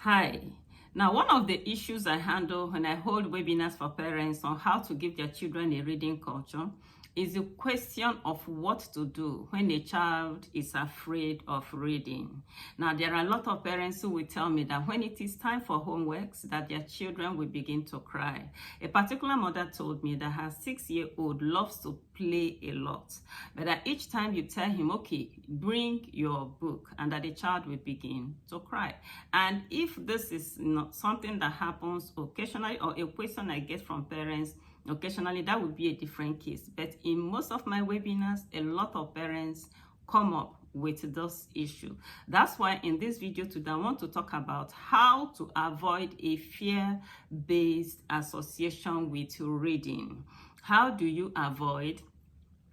Hi. Now, one of the issues I handle when I hold webinars for parents on how to give their children a reading culture is the question of what to do when a child is afraid of reading. Now, there are a lot of parents who will tell me that when it is time for homeworks, that their children will begin to cry. A particular mother told me that her 6-year-old loves to play a lot, but that each time you tell him, okay, bring your book, and that the child will begin to cry. And if this is not something that happens occasionally, or a question I get from parents occasionally, that would be a different case. But in most of my webinars, a lot of parents come up with this issue. That's why in this video today, I want to talk about how to avoid a fear-based association with reading. How do you avoid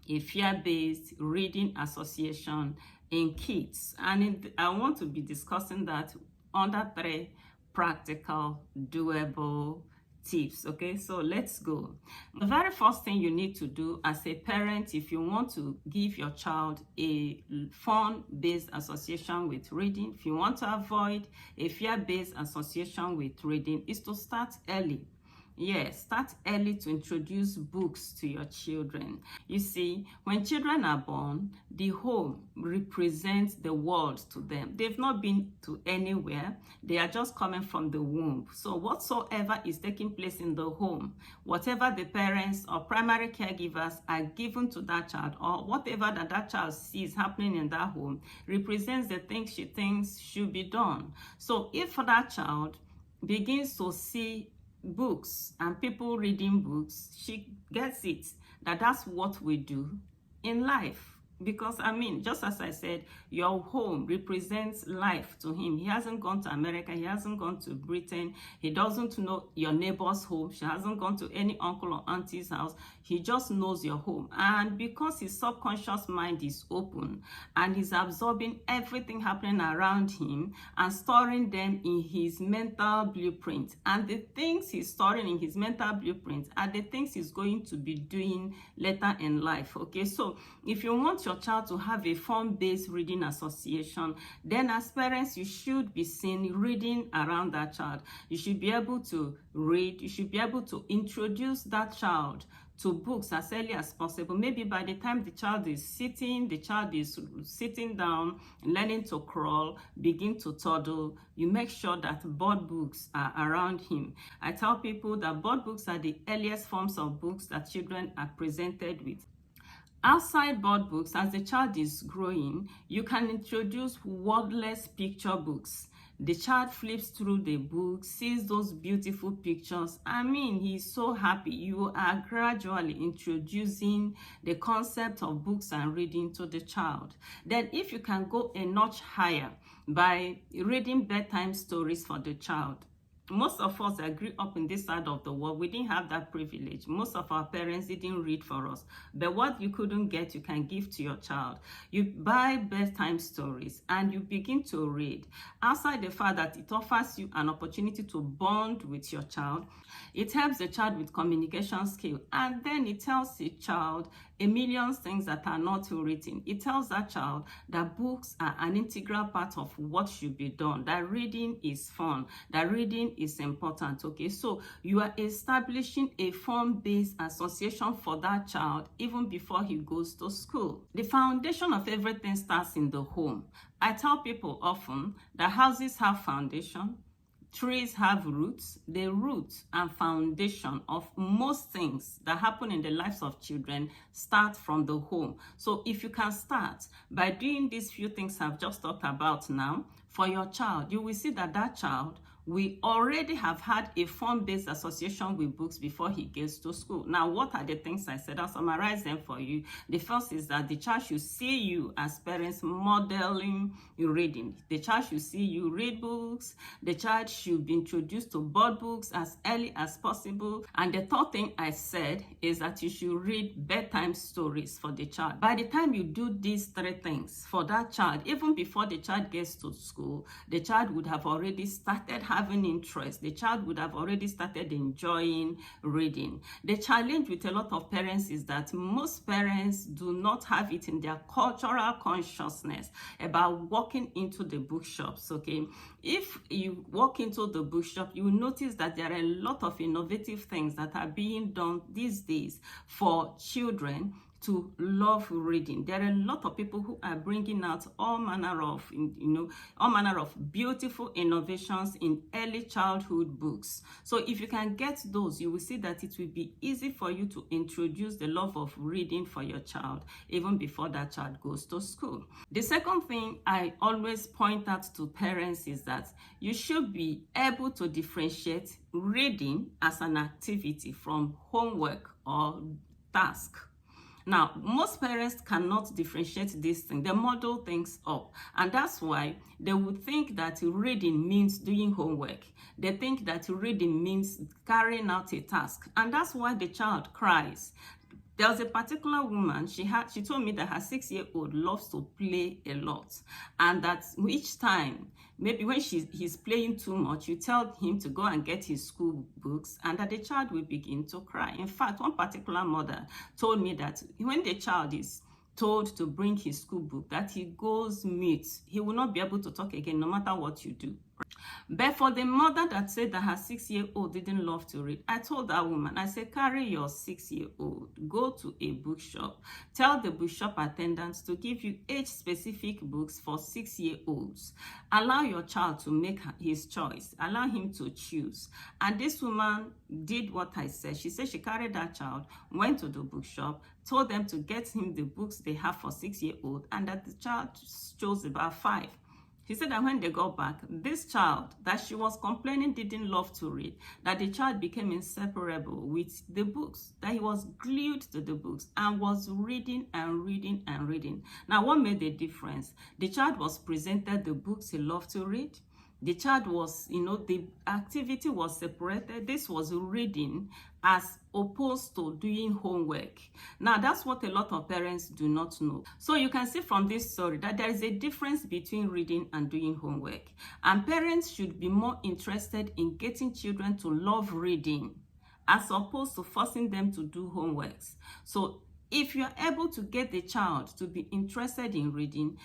a fear-based reading association in kids? And I want to be discussing that under 3 practical, doable tips. Okay, so let's go. The very first thing you need to do as a parent, if you want to give your child a fun-based association with reading, if you want to avoid a fear-based association with reading, is to start early. Yes, start early to introduce books to your children. You see, when children are born, the home represents the world to them. They've not been to anywhere. They are just coming from the womb. So whatsoever is taking place in the home, whatever the parents or primary caregivers are given to that child, or whatever that child sees happening in that home, represents the things she thinks should be done. So if that child begins to see books and people reading books, she gets it that that's what we do in life. Because, I mean, just as I said, your home represents life to him. He hasn't gone to America. He hasn't gone to Britain. He doesn't know your neighbor's home. She hasn't gone to any uncle or auntie's house. He just knows your home. And because his subconscious mind is open and he's absorbing everything happening around him and storing them in his mental blueprint. And the things he's storing in his mental blueprint are the things he's going to be doing later in life. Okay, so if you want your child to have a fun-based reading association, then as parents, you should be seeing reading around that child. You should be able to read. You should be able to introduce that child to books as early as possible. Maybe by the time the child is sitting down, learning to crawl, begin to toddle, you make sure that board books are around him. I tell people that board books are the earliest forms of books that children are presented with. Outside board books, as the child is growing, you can introduce wordless picture books. The child flips through the book, sees those beautiful pictures. I mean, he's so happy. You are gradually introducing the concept of books and reading to the child. Then if you can go a notch higher by reading bedtime stories for the child. Most of us that grew up in this side of the world, we didn't have that privilege. Most of our parents didn't read for us. But what you couldn't get, you can give to your child. You buy bedtime stories and you begin to read. Outside the fact that it offers you an opportunity to bond with your child, it helps the child with communication skill. And then it tells the child a million things that are not written. It tells that child that books are an integral part of what should be done, that reading is fun, that reading is important. Okay, so you are establishing a fun-based association for that child even before he goes to school. The foundation of everything starts in the home. I tell people often that houses have foundation, trees have roots. The root and foundation of most things that happen in the lives of children start from the home. So if you can start by doing these few things I've just talked about now for your child, you will see that that child we already have had a fun-based association with books before he gets to school. Now, what are the things I said? I'll summarize them for you. The first is that the child should see you as parents modeling reading. The child should see you read books. The child should be introduced to board books as early as possible. And the third thing I said is that you should read bedtime stories for the child. By the time you do these 3 things for that child, even before the child gets to school, school, the child would have already started having interest. The child would have already started enjoying reading. The challenge with a lot of parents is that most parents do not have it in their cultural consciousness about walking into the bookshops, okay? If you walk into the bookshop, you will notice that there are a lot of innovative things that are being done these days for children to love reading. There are a lot of people who are bringing out all manner of, all manner of beautiful innovations in early childhood books. So if you can get those, you will see that it will be easy for you to introduce the love of reading for your child, even before that child goes to school. The second thing I always point out to parents is that you should be able to differentiate reading as an activity from homework or task. Now, most parents cannot differentiate this thing. They muddle things up. And that's why they would think that reading means doing homework. They think that reading means carrying out a task. And that's why the child cries. There was a particular woman, she told me that her 6-year-old loves to play a lot. And that each time, maybe when he's playing too much, you tell him to go and get his school books, and that the child will begin to cry. In fact, one particular mother told me that when the child is told to bring his school book, that he goes mute. He will not be able to talk again, no matter what you do. But for the mother that said that her 6-year-old didn't love to read, I told that woman, I said, carry your 6-year-old, go to a bookshop, tell the bookshop attendants to give you age-specific books for 6-year-olds. Allow your child to make his choice. Allow him to choose. And this woman did what I said. She said she carried that child, went to the bookshop, told them to get him the books they have for 6-year-old, and that the child chose about 5. She said that when they got back, this child that she was complaining didn't love to read, that the child became inseparable with the books, that he was glued to the books and was reading and reading and reading. Now, what made the difference? The child was presented the books he loved to read. The child was, the activity was separated. This was reading as opposed to doing homework. Now, that's what a lot of parents do not know. So you can see from this story that there is a difference between reading and doing homework. And parents should be more interested in getting children to love reading as opposed to forcing them to do homeworks. So if you're able to get the child to be interested in reading,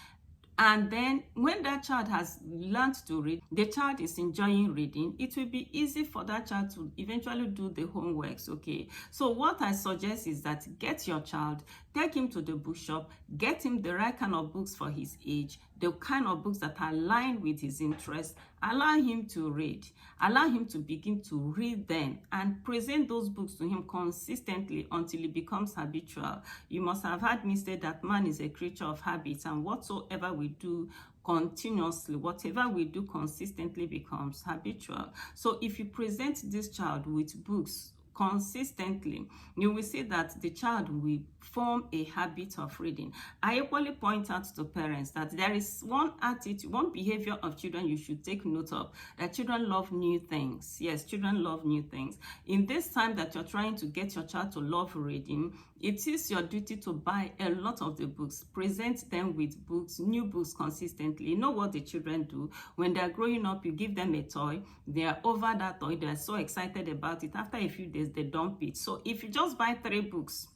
and then when that child has learned to read, the child is enjoying reading, it will be easy for that child to eventually do the homeworks, okay? So what I suggest is that get your child, take him to the bookshop, get him the right kind of books for his age, the kind of books that align with his interests, allow him to read, allow him to begin to read them, and present those books to him consistently until it becomes habitual. You must have heard me say that man is a creature of habits, and whatsoever we do continuously, whatever we do consistently becomes habitual. So if you present this child with books consistently, you will see that the child will form a habit of reading. I equally point out to parents that there is one attitude, one behavior of children you should take note of, that children love new things. Yes, children love new things. In this time that you're trying to get your child to love reading, it is your duty to buy a lot of the books, present them with books, new books consistently. You know what the children do? When they're growing up, you give them a toy, they are over that toy, they're so excited about it. After a few days, they dump it. So if you just buy 3 books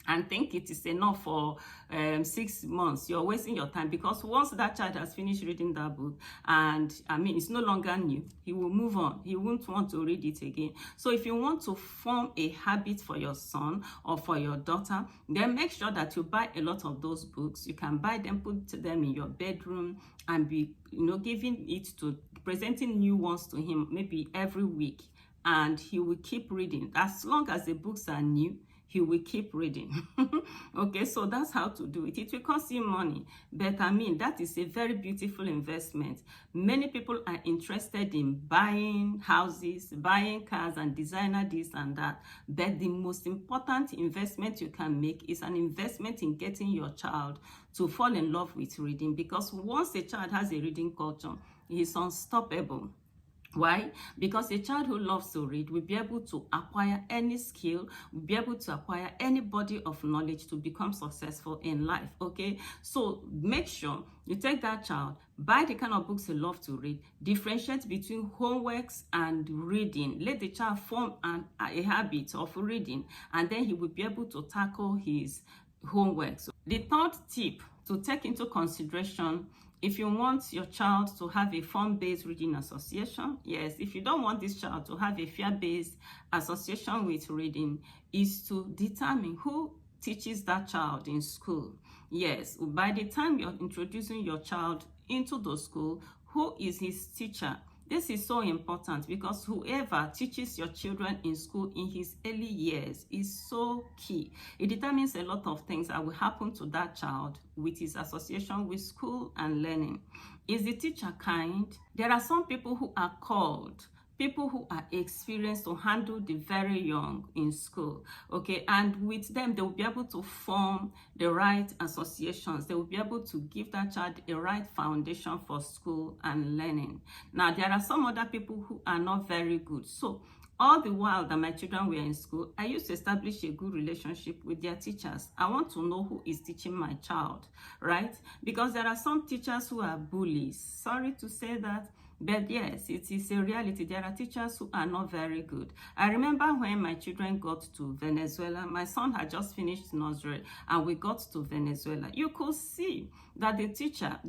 and think it is enough for 6 months, you're wasting your time, because once that child has finished reading that book, and it's no longer new, he will move on. He won't want to read it again. So if you want to form a habit for your son or for your daughter, then make sure that you buy a lot of those books. You can buy them, put them in your bedroom, and be presenting new ones to him maybe every week, and he will keep reading. As long as the books are new, he will keep reading. Okay, so that's how to do it. It will cost you money, but that is a very beautiful investment. Many people are interested in buying houses, buying cars, and designer this and that, but the most important investment you can make is an investment in getting your child to fall in love with reading, because once a child has a reading culture, he is unstoppable. Why? Because a child who loves to read will be able to acquire any skill, will be able to acquire any body of knowledge to become successful in life. Okay, so make sure you take that child, buy the kind of books they love to read, differentiate between homeworks and reading. Let the child form a habit of reading, and then he will be able to tackle his homework. So the third tip to take into consideration if you want your child to have a fun-based reading association, yes, if you don't want this child to have a fear-based association with reading, is to determine who teaches that child in school. Yes, by the time you're introducing your child into the school, who is his teacher? This is so important because whoever teaches your children in school in his early years is so key. It determines a lot of things that will happen to that child with his association with school and learning. Is the teacher kind? There are some people who are called people who are experienced to handle the very young in school, okay? And with them, they will be able to form the right associations. They will be able to give that child a right foundation for school and learning. Now, there are some other people who are not very good. So all the while that my children were in school, I used to establish a good relationship with their teachers. I want to know who is teaching my child, right? Because there are some teachers who are bullies. Sorry to say that, but yes, it is a reality. There are teachers who are not very good. I remember when my children got to Venezuela, my son had just finished nursery, and we got to Venezuela. You could see that the teacher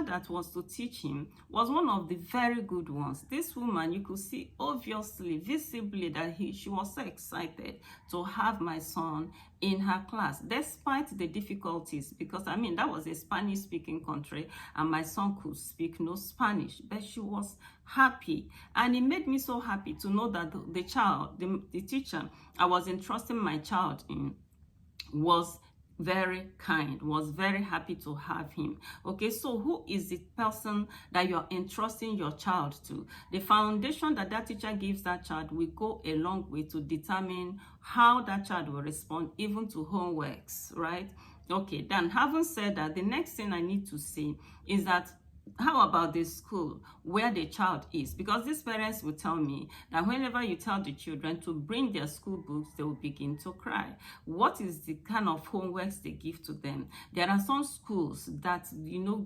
that was to teach him was one of the very good ones. This woman, you could see obviously, visibly, that she was so excited to have my son in her class, despite the difficulties, because I mean, that was a Spanish-speaking country, and my son could speak no Spanish, but she was happy. And it made me so happy to know that the teacher I was entrusting my child in was very kind, was very happy to have him. Okay, so who is the person that you're entrusting your child to? The foundation that that teacher gives that child will go a long way to determine how that child will respond even to homeworks, right? Okay, then having said that, the next thing I need to say is that how about the school where the child is? Because these parents will tell me that whenever you tell the children to bring their school books, they will begin to cry. What is the kind of homeworks they give to them? There are some schools that,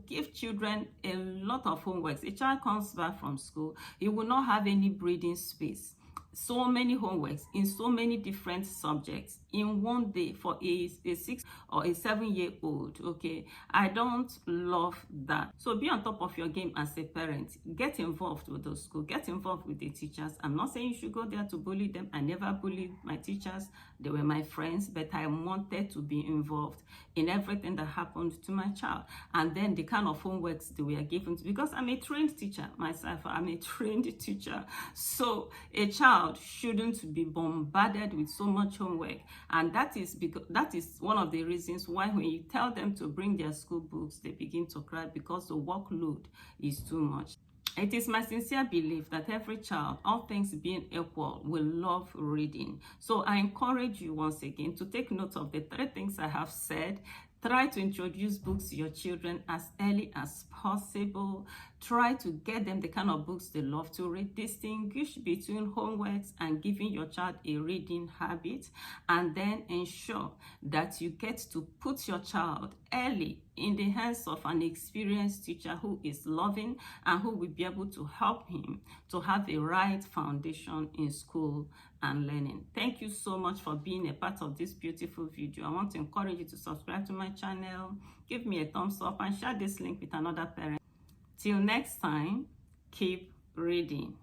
give children a lot of homeworks. A child comes back from school, he will not have any breathing space. So many homeworks in so many different subjects in one day for a 6 or a 7-year-old. Okay, I don't love that. So be on top of your game as a parent. Get involved with the school, get involved with the teachers. I'm not saying you should go there to bully them. I never bullied my teachers. They were my friends, but I wanted to be involved in everything that happened to my child. And then the kind of homeworks they were given, because I'm a trained teacher myself. I'm a trained teacher. So a child shouldn't be bombarded with so much homework. And that is one of the reasons why when you tell them to bring their school books, they begin to cry, because the workload is too much. It is my sincere belief that every child, all things being equal, will love reading. So I encourage you once again to take note of the 3 things I have said. Try to introduce books to your children as early as possible. Try to get them the kind of books they love to read. Distinguish between homeworks and giving your child a reading habit. And then ensure that you get to put your child early in the hands of an experienced teacher who is loving and who will be able to help him to have a right foundation in school and learning. Thank you so much for being a part of this beautiful video. I want to encourage you to subscribe to my channel, give me a thumbs up, and share this link with another parent. Till next time, keep reading.